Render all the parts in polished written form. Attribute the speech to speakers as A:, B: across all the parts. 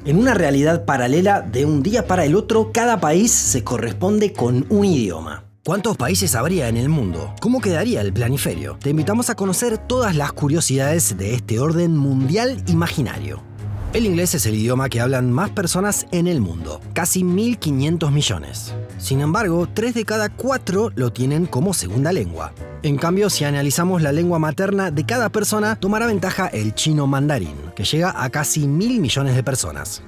A: En una realidad paralela, de un día para el otro, cada país se corresponde con un idioma. ¿Cuántos países habría en el mundo? ¿Cómo quedaría el planiferio? Te invitamos a conocer todas las curiosidades de este orden mundial imaginario. El inglés es el idioma que hablan más personas en el mundo, casi 1.500 millones. Sin embargo, 3 de cada 4 lo tienen como segunda lengua. En cambio, si analizamos la lengua materna de cada persona, tomará ventaja el chino mandarín, que llega a casi 1.000 millones de personas.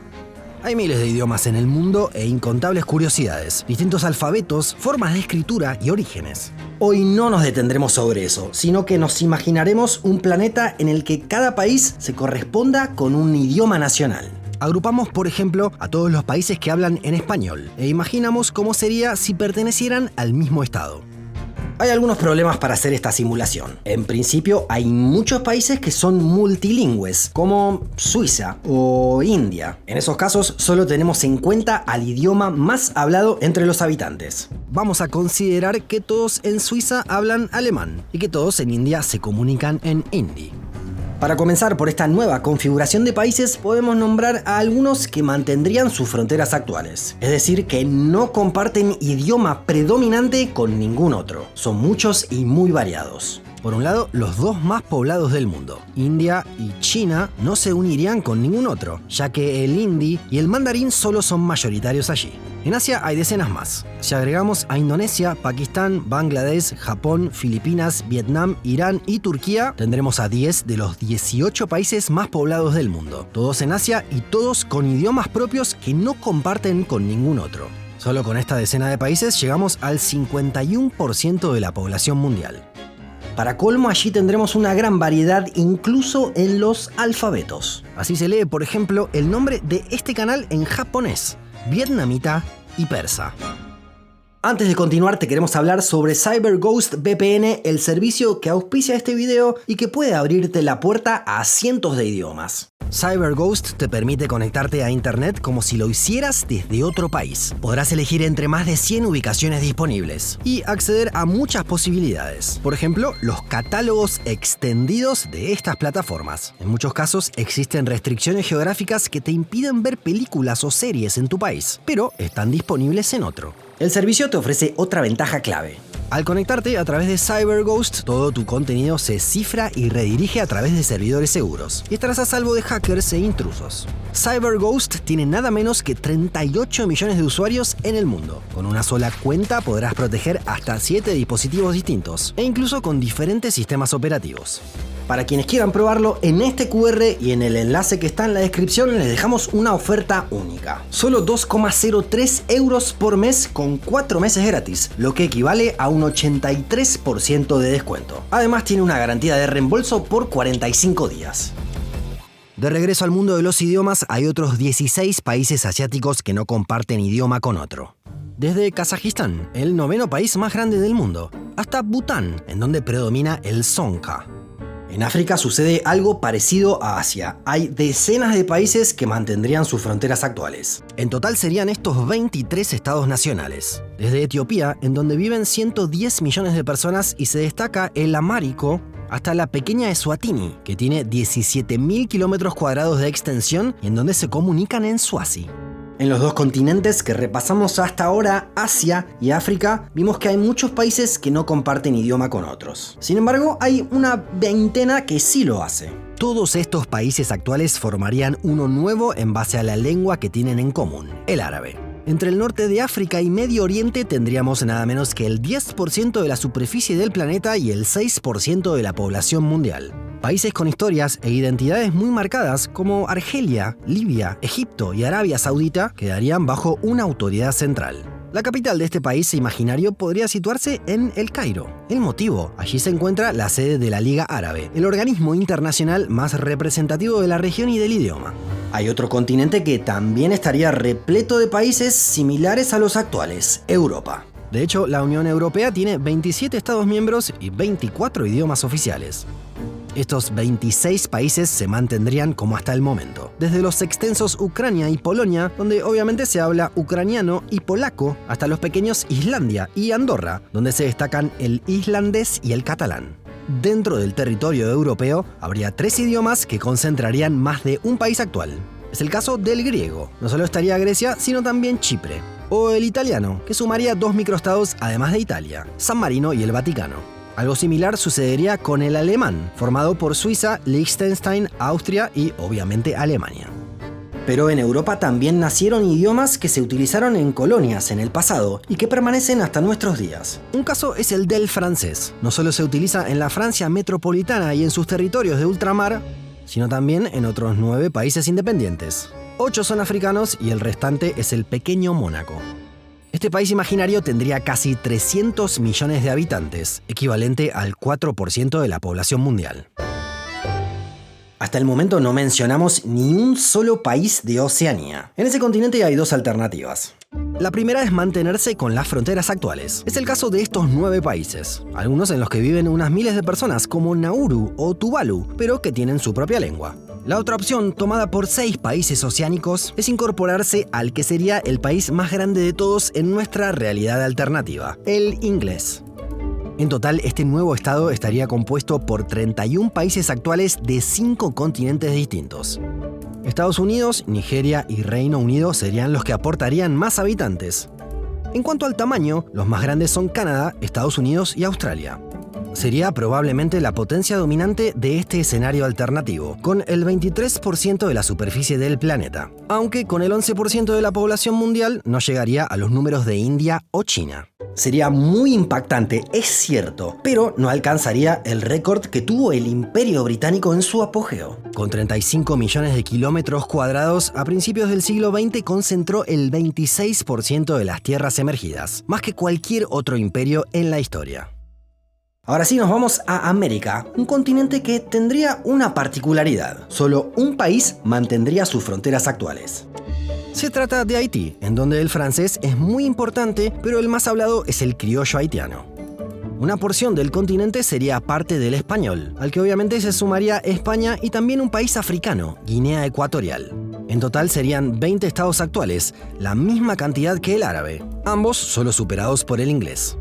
A: Hay miles de idiomas en el mundo e incontables curiosidades, distintos alfabetos, formas de escritura y orígenes. Hoy no nos detendremos sobre eso, sino que nos imaginaremos un planeta en el que cada país se corresponda con un idioma nacional. Agrupamos, por ejemplo, a todos los países que hablan en español e imaginamos cómo sería si pertenecieran al mismo estado. Hay algunos problemas para hacer esta simulación. En principio, hay muchos países que son multilingües, como Suiza o India. En esos casos, solo tenemos en cuenta al idioma más hablado entre los habitantes. Vamos a considerar que todos en Suiza hablan alemán y que todos en India se comunican en hindi. Para comenzar por esta nueva configuración de países, podemos nombrar a algunos que mantendrían sus fronteras actuales, es decir, que no comparten idioma predominante con ningún otro. Son muchos y muy variados. Por un lado, los dos más poblados del mundo, India y China, no se unirían con ningún otro, ya que el hindi y el mandarín solo son mayoritarios allí. En Asia hay decenas más. Si agregamos a Indonesia, Pakistán, Bangladesh, Japón, Filipinas, Vietnam, Irán y Turquía, tendremos a 10 de los 18 países más poblados del mundo, todos en Asia y todos con idiomas propios que no comparten con ningún otro. Solo con esta decena de países llegamos al 51% de la población mundial. Para colmo, allí tendremos una gran variedad incluso en los alfabetos. Así se lee, por ejemplo, el nombre de este canal en japonés, vietnamita y persa. Antes de continuar, te queremos hablar sobre CyberGhost VPN, el servicio que auspicia este video y que puede abrirte la puerta a cientos de idiomas. CyberGhost te permite conectarte a internet como si lo hicieras desde otro país. Podrás elegir entre más de 100 ubicaciones disponibles y acceder a muchas posibilidades. Por ejemplo, los catálogos extendidos de estas plataformas. En muchos casos existen restricciones geográficas que te impiden ver películas o series en tu país, pero están disponibles en otro. El servicio te ofrece otra ventaja clave. Al conectarte a través de CyberGhost, todo tu contenido se cifra y redirige a través de servidores seguros, y estarás a salvo de hackers e intrusos. CyberGhost tiene nada menos que 38 millones de usuarios en el mundo. Con una sola cuenta podrás proteger hasta 7 dispositivos distintos, e incluso con diferentes sistemas operativos. Para quienes quieran probarlo, en este QR y en el enlace que está en la descripción les dejamos una oferta única. Solo 2,03 euros por mes con 4 meses gratis, lo que equivale a un 83% de descuento. Además tiene una garantía de reembolso por 45 días. De regreso al mundo de los idiomas, hay otros 16 países asiáticos que no comparten idioma con otro. Desde Kazajistán, el 9º país más grande del mundo, hasta Bután, en donde predomina el Songha. En África sucede algo parecido a Asia. Hay decenas de países que mantendrían sus fronteras actuales. En total serían estos 23 estados nacionales. Desde Etiopía, en donde viven 110 millones de personas y se destaca el Amárico, hasta la pequeña Eswatini, que tiene 17.000 kilómetros cuadrados de extensión y en donde se comunican en Swazi. En los dos continentes que repasamos hasta ahora, Asia y África, vimos que hay muchos países que no comparten idioma con otros. Sin embargo, hay una veintena que sí lo hace. Todos estos países actuales formarían uno nuevo en base a la lengua que tienen en común, el árabe. Entre el norte de África y Medio Oriente tendríamos nada menos que el 10% de la superficie del planeta y el 6% de la población mundial. Países con historias e identidades muy marcadas como Argelia, Libia, Egipto y Arabia Saudita quedarían bajo una autoridad central. La capital de este país imaginario podría situarse en El Cairo. El motivo, allí se encuentra la sede de la Liga Árabe, el organismo internacional más representativo de la región y del idioma. Hay otro continente que también estaría repleto de países similares a los actuales, Europa. De hecho, la Unión Europea tiene 27 Estados miembros y 24 idiomas oficiales. Estos 26 países se mantendrían como hasta el momento. Desde los extensos Ucrania y Polonia, donde obviamente se habla ucraniano y polaco, hasta los pequeños Islandia y Andorra, donde se destacan el islandés y el catalán. Dentro del territorio europeo habría 3 idiomas que concentrarían más de un país actual. Es el caso del griego. No solo estaría Grecia, sino también Chipre. O el italiano, que sumaría 2 microestados además de Italia, San Marino y el Vaticano. Algo similar sucedería con el alemán, formado por Suiza, Liechtenstein, Austria y obviamente Alemania. Pero en Europa también nacieron idiomas que se utilizaron en colonias en el pasado y que permanecen hasta nuestros días. Un caso es el del francés. No solo se utiliza en la Francia metropolitana y en sus territorios de ultramar, sino también en otros 9 países independientes. 8 son africanos y el restante es el pequeño Mónaco. Este país imaginario tendría casi 300 millones de habitantes, equivalente al 4% de la población mundial. Hasta el momento no mencionamos ni un solo país de Oceanía. En ese continente hay 2 alternativas. La primera es mantenerse con las fronteras actuales. Es el caso de estos 9 países, algunos en los que viven unas miles de personas como Nauru o Tuvalu, pero que tienen su propia lengua. La otra opción, tomada por 6 países oceánicos, es incorporarse al que sería el país más grande de todos en nuestra realidad alternativa, el inglés. En total, este nuevo estado estaría compuesto por 31 países actuales de 5 continentes distintos. Estados Unidos, Nigeria y Reino Unido serían los que aportarían más habitantes. En cuanto al tamaño, los más grandes son Canadá, Estados Unidos y Australia. Sería probablemente la potencia dominante de este escenario alternativo, con el 23% de la superficie del planeta, aunque con el 11% de la población mundial no llegaría a los números de India o China. Sería muy impactante, es cierto, pero no alcanzaría el récord que tuvo el Imperio Británico en su apogeo. Con 35 millones de kilómetros cuadrados, a principios del siglo XX concentró el 26% de las tierras emergidas, más que cualquier otro imperio en la historia. Ahora sí nos vamos a América, un continente que tendría una particularidad. Solo un país mantendría sus fronteras actuales. Se trata de Haití, en donde el francés es muy importante, pero el más hablado es el criollo haitiano. Una porción del continente sería parte del español, al que obviamente se sumaría España y también un país africano, Guinea Ecuatorial. En total serían 20 estados actuales, la misma cantidad que el árabe, ambos solo superados por el inglés.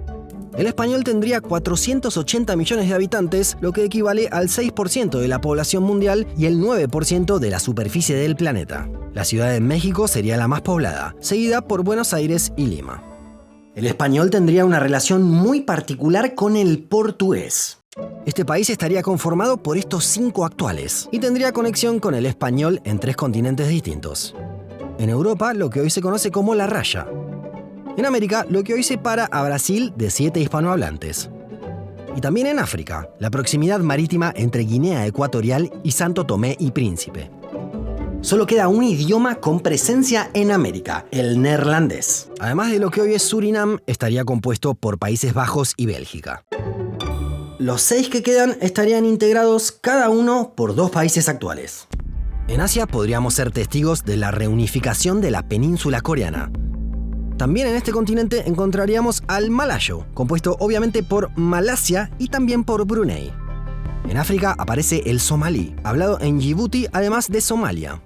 A: El español tendría 480 millones de habitantes, lo que equivale al 6% de la población mundial y el 9% de la superficie del planeta. La Ciudad de México sería la más poblada, seguida por Buenos Aires y Lima. El español tendría una relación muy particular con el portugués. Este país estaría conformado por estos 5 actuales y tendría conexión con el español en 3 continentes distintos. En Europa, lo que hoy se conoce como la Raya. En América, lo que hoy separa a Brasil de 7 hispanohablantes. Y también en África, la proximidad marítima entre Guinea Ecuatorial y Santo Tomé y Príncipe. Solo queda un idioma con presencia en América, el neerlandés. Además de lo que hoy es Surinam, estaría compuesto por Países Bajos y Bélgica. Los 6 que quedan estarían integrados cada uno por 2 países actuales. En Asia podríamos ser testigos de la reunificación de la península coreana. También en este continente encontraríamos al malayo, compuesto obviamente por Malasia y también por Brunei. En África aparece el somalí, hablado en Djibouti además de Somalia.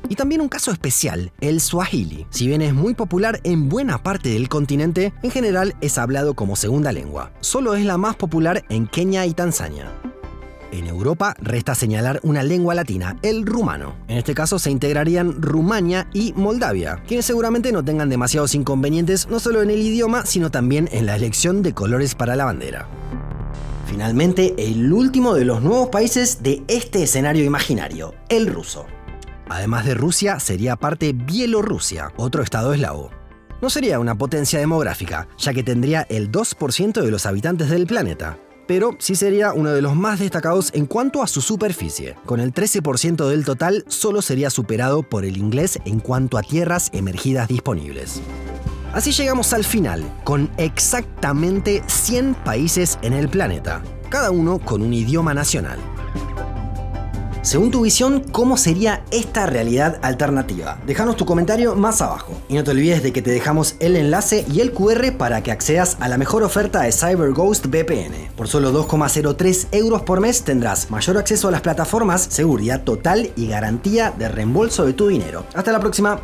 A: Y también un caso especial, el swahili. Si bien es muy popular en buena parte del continente, en general es hablado como segunda lengua. Solo es la más popular en Kenia y Tanzania. En Europa resta señalar una lengua latina, el rumano. En este caso se integrarían Rumania y Moldavia, quienes seguramente no tengan demasiados inconvenientes no solo en el idioma, sino también en la elección de colores para la bandera. Finalmente, el último de los nuevos países de este escenario imaginario, el ruso. Además de Rusia, sería parte Bielorrusia, otro estado eslavo. No sería una potencia demográfica, ya que tendría el 2% de los habitantes del planeta, pero sí sería uno de los más destacados en cuanto a su superficie. Con el 13% del total, solo sería superado por el inglés en cuanto a tierras emergidas disponibles. Así llegamos al final, con exactamente 100 países en el planeta, cada uno con un idioma nacional. Según tu visión, ¿cómo sería esta realidad alternativa? Déjanos tu comentario más abajo. Y no te olvides de que te dejamos el enlace y el QR para que accedas a la mejor oferta de CyberGhost VPN. Por solo 2,03 euros por mes tendrás mayor acceso a las plataformas, seguridad total y garantía de reembolso de tu dinero. Hasta la próxima.